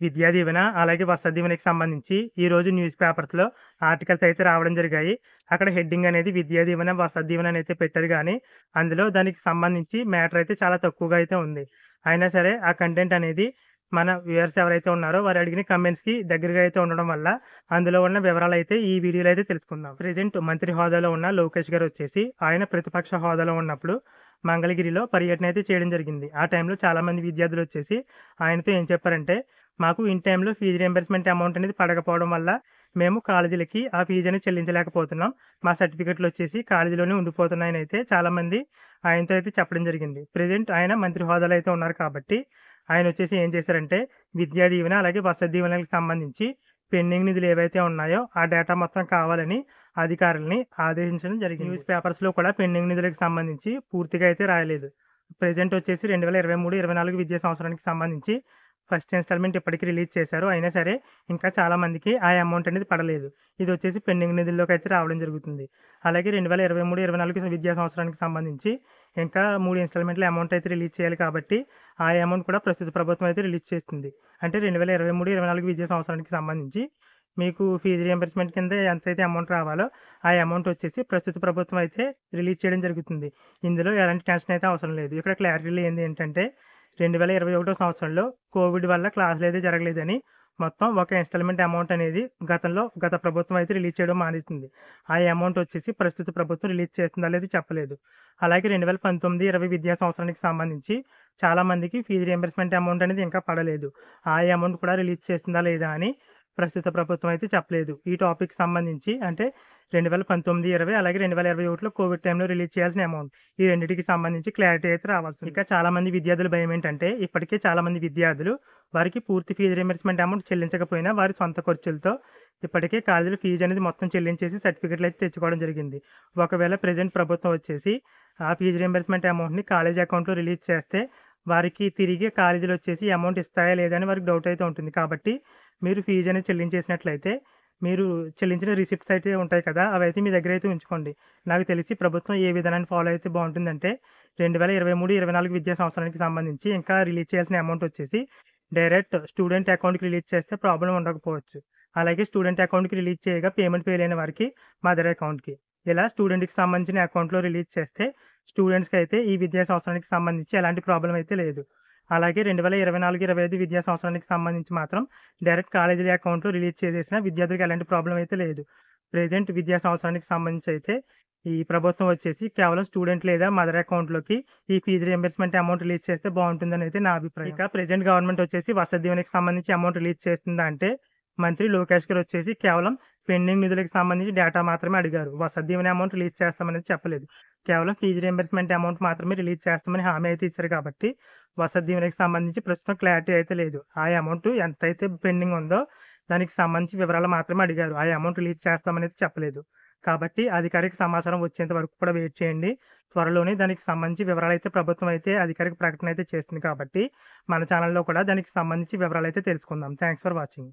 విద్యా దీవెన, అలాగే వసతి దీవెనకి సంబంధించి ఈరోజు న్యూస్ పేపర్స్‌లో ఆర్టికల్స్ అయితే రావడం జరిగాయి. అక్కడ హెడ్డింగ్ అనేది విద్యా దీవెన, వసతి దీవెన అని అయితే పెట్టారు గానీ, అందులో దానికి సంబంధించి మ్యాటర్ అయితే చాలా తక్కువగా అయితే ఉంది. అయినా సరే ఆ కంటెంట్ అనేది మన వ్యూయర్స్ ఎవరైతే ఉన్నారో వారు అడిగిన కామెంట్స్‌కి దగ్గరగా అయితే ఉండడం వల్ల అందులో ఉన్న వివరాలైతే ఈ వీడియోలో అయితే తెలుసుకుందాం. ప్రెజెంట్ మంత్రి హోదాలో ఉన్న లోకేష్ గారు వచ్చేసి ఆయన ప్రతిపక్ష హోదాలో ఉన్నప్పుడు మంగళగిరిలో పర్యటన అయితే చేయడం జరిగింది. ఆ టైంలో చాలామంది విద్యార్థులు వచ్చేసి ఆయనతో ఏం చెప్పారంటే, మాకు ఇన్ టైమ్‌లో ఫీజు రీయింబర్స్‌మెంట్ అమౌంట్ అనేది పడకపోవడం వల్ల మేము కాలేజీలకి ఆ ఫీజు అనేది చెల్లించలేకపోతున్నాం. మా సర్టిఫికెట్‌లొచ్చేసి కాలేజీలోనే ఉండిపోతున్నాయని అయితే చాలామంది ఆయనతో అయితే చెప్పడం జరిగింది. ప్రెజెంట్ ఆయన మంత్రి హోదాలో అయితే ఉన్నారు కాబట్టి ఆయనొచ్చేసి ఏం చేశారంటే విద్యా దీవెన, అలాగే వసతి దీవెనలకు సంబంధించి పెండింగ్ నిధులు ఏవైతే ఉన్నాయో ఆ డేటా మొత్తం కావాలని అధికారులని ఆదేశించడం జరిగింది. న్యూస్ పేపర్స్‌లో కూడా పెండింగ్ నిధులకు సంబంధించి పూర్తిగా అయితే రాయలేదు. ప్రెజెంట్ వచ్చేసి 2023, 24 విద్యా సంవత్సరానికి సంబంధించి ఫస్ట్ ఇన్‌స్టాల్‌మెంట్ ఇప్పటికి రిలీజ్ చేశారు. అయినా సరే ఇంకా చాలా మందికి ఆ అమౌంట్ అనేది పడలేదు. ఇదొచ్చేసి పెండింగ్ నిధుల్లోకైతే రావడం జరుగుతుంది. అలాగే 2023, 24 విద్యా సంవత్సరానికి సంబంధించి ఇంకా 3 ఇన్‌స్టాల్‌మెంట్‌ల అమౌంట్ అయితే రిలీజ్ చేయాలి కాబట్టి ఆ అమౌంట్ కూడా ప్రస్తుత ప్రభుత్వం అయితే రిలీజ్ చేస్తుంది. అంటే 2023, 24 విద్యా సంవత్సరానికి సంబంధించి మీకు ఫీజు రీయింబర్స్‌మెంట్ కింద ఎంతైతే అమౌంట్ రావాలో ఆ అమౌంట్ వచ్చేసి ప్రస్తుత ప్రభుత్వం అయితే రిలీజ్ చేయడం జరుగుతుంది. ఇందులో ఎలాంటి టెన్షన్ అయితే అవసరం లేదు. ఇక్కడ క్లారిటీ లేనిది ఏంటంటే 2021 సంవత్సరంలో కోవిడ్ వల్ల క్లాసులైతే జరగలేదని మొత్తం ఒక ఇన్‌స్టాల్‌మెంట్ అమౌంట్ అనేది గత ప్రభుత్వం అయితే రిలీజ్ చేయడం మానేసింది. ఆ అమౌంట్ వచ్చేసి ప్రస్తుత ప్రభుత్వం రిలీజ్ చేస్తుందా లేదా చెప్పలేదు. అలాగే 2019, 20 విద్యా సంవత్సరానికి సంబంధించి చాలా మందికి ఫీజు రీయింబర్స్‌మెంట్ అమౌంట్ అనేది ఇంకా పడలేదు. ఆ అమౌంట్ కూడా రిలీజ్ చేస్తుందా లేదా అని ప్రస్తుత ప్రభుత్వం అయితే చెప్పలేదు. ఈ టాపిక్‌కి సంబంధించి అంటే 2019, 20 అలాగే 2021లో కోవిడ్ టైంలో రిలీజ్ చేయాల్సిన అమౌంట్. ఈ రెండిటికి సంబంధించి క్లారిటీ అయితే రావాల్సింది. ఇంకా చాలా మంది విద్యార్థుల భయం ఏంటంటే ఇప్పటికే చాలా మంది విద్యార్థులు వారికి పూర్తి ఫీజు రీయింబర్స్‌మెంట్ అమౌంట్ చెల్లించకపోయినా వారి సొంత ఖర్చులతో ఇప్పటికే కాలేజీలో ఫీజు అనేది మొత్తం చెల్లించేసి సర్టిఫికెట్‌లు అయితే తెచ్చుకోవడం జరిగింది. ఒకవేళ ప్రెజెంట్ ప్రభుత్వం వచ్చేసి ఆ ఫీజు రీయింబర్స్‌మెంట్ అమౌంట్‌ని కాలేజీ అకౌంట్‌లో రిలీజ్ చేస్తే వారికి తిరిగి కాలేజీలు వచ్చేసి అమౌంట్ ఇస్తాయా లేదా అని వారికి డౌట్ అయితే ఉంటుంది. కాబట్టి మీరు ఫీజు అనేది చెల్లించేసినట్లయితే మీరు చెల్లించిన రిసిప్ట్స్ అయితే ఉంటాయి కదా! అవైతే మీ దగ్గర అయితే ఉంచుకోండి. నాకు తెలిసి ప్రభుత్వం ఏ విధానాన్ని ఫాలో అయితే బావుంటుందంటే 2023, 24 విద్యా సంవత్సరానికి సంబంధించి ఇంకా రిలీజ్ చేయాల్సిన అమౌంట్ వచ్చేసి డైరెక్ట్ స్టూడెంట్ అకౌంట్‌కి రిలీజ్ చేస్తే ప్రాబ్లమ్ ఉండకపోవచ్చు. అలాగే స్టూడెంట్ అకౌంట్‌కి రిలీజ్ చేయగా పేమెంట్ ఫెయిల్ అయిన వారికి మదర్ అకౌంట్‌కి. ఇలా స్టూడెంట్‌కి సంబంధించిన అకౌంట్‌లో రిలీజ్ చేస్తే స్టూడెంట్స్‌కి అయితే ఈ విద్యా సంవత్సరానికి సంబంధించి ఎలాంటి ప్రాబ్లమ్ అయితే లేదు. అలాగే 2024, 25 విద్యా సంవత్సరానికి సంబంధించి మాత్రం డైరెక్ట్ కాలేజీల అకౌంట్‌లో రిలీజ్ చేసేసినా విద్యార్థులకు ఎలాంటి ప్రాబ్లమ్ అయితే లేదు. ప్రెజెంట్ విద్యా సంవత్సరానికి సంబంధించి అయితే ఈ ప్రభుత్వం వచ్చేసి కేవలం స్టూడెంట్ లేదా మదర్ అకౌంట్‌లోకి ఈ ఫీజు రీయింబర్స్‌మెంట్ అమౌంట్ రిలీజ్ చేస్తే బావుంటుందని అయితే నా అభిప్రాయం. ఇక ప్రెజెంట్ గవర్నమెంట్ వచ్చేసి వసతి దీవెనకి సంబంధించి అమౌంట్ రిలీజ్ చేస్తుందా అంటే మంత్రి లోకేష్ గారు వచ్చేసి కేవలం పెండింగ్ నిధులకు సంబంధించి డేటా మాత్రమే అడిగారు. వసతి దీవెన అమౌంట్ రిలీజ్ చేస్తామనేది చెప్పలేదు. కేవలం ఫీజు రీయింబర్స్‌మెంట్ అమౌంట్ మాత్రమే రిలీజ్ చేస్తామని హామీ అయితే ఇచ్చారు కాబట్టి వసతి దీవెనకి సంబంధించి ప్రస్తుతం క్లారిటీ అయితే లేదు. ఆ అమౌంట్ ఎంతైతే పెండింగ్ ఉందో దానికి సంబంధించి వివరాలు మాత్రమే అడిగారు. ఆ అమౌంట్ రిలీజ్ చేస్తామనేది చెప్పలేదు. కాబట్టి అధికారిక సమాచారం వచ్చేంత వరకు కూడా వెయిట్ చేయండి. త్వరలోనే దానికి సంబంధించి వివరాలైతే ప్రభుత్వం అయితే అధికారిక ప్రకటన అయితే చేస్తుంది కాబట్టి మన ఛానెల్‌లో కూడా దానికి సంబంధించి వివరాలైతే తెలుసుకుందాం. Thanks for watching.